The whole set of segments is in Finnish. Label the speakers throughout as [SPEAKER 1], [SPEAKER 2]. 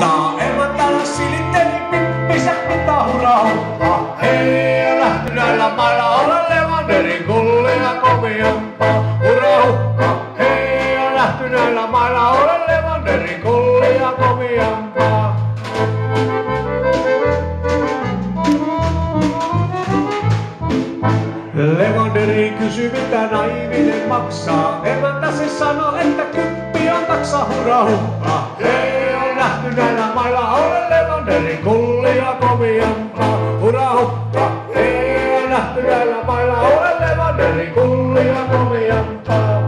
[SPEAKER 1] Emäntä silitteli pippisä pitää hurraa. Hei, lähty näillä mailla olen Levanderin kullia komiampaa. Hurraa, hei, lähty näillä mailla olen Levanderin kullia komiampaa. Levanderi kysyi mitä naiminen maksaa. Emäntä se sano että kyppi on taksa. Hurraa, hei, on nähty näillä mailla olen Levanderin kullia komiampaa. Hurraa, hei, on nähty näillä mailla olen Levanderin kullia komiampaa.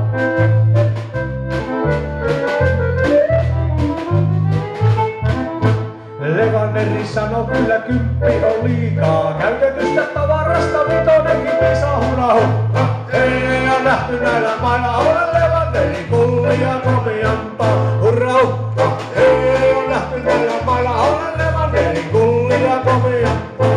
[SPEAKER 1] Levanderi sanoo kyllä kymppi on liikaa. Käytetystä tavarasta vitonenkin pisa. Hurraa, hei, on nähty näillä mailla olen Levanderin kullia komiampaa. Hurraa, hei, on nähty näillä mailla olen Levanderin kullia komiampaa.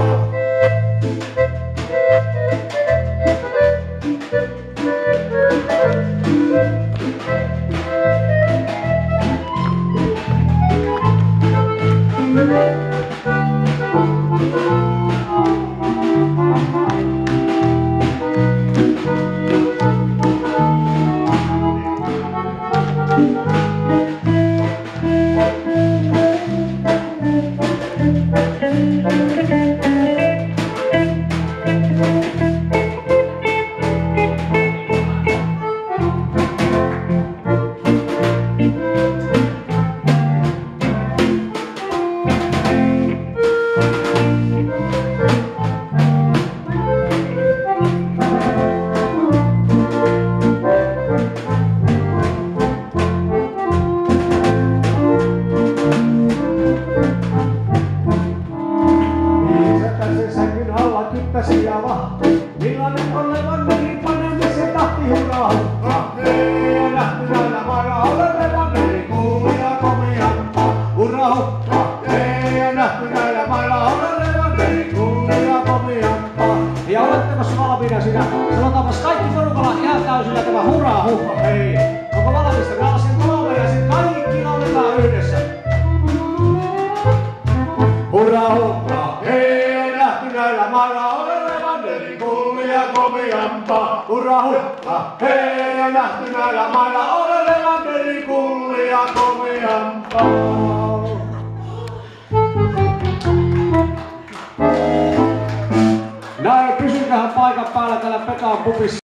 [SPEAKER 1] Ja vahti, millainen on Levanderin panemisen tahti. Hurraa, hei, on nähty näillä mailla olen Levanderin kullia komiampaa. Hurraa, hei, on nähty näillä mailla olen Levanderin kullia komiampaa. Ja oletteko valmiina siinä? Sanotaanpas kaikki porukalla ihan täysillä tämä hurraa huppa. Hei, onko valmista? Mä lasken 3 ja sitten kaikki lauletaan yhdessä. Hurraa, hei, on nähty näillä mailla olen Levanderin kullia komiampaa. Hurraa, hei, on nähty näillä mailla olen Levanderin kullia komiampaa. Näin, pysyköhän paikan päällä täällä Pekan pubissa.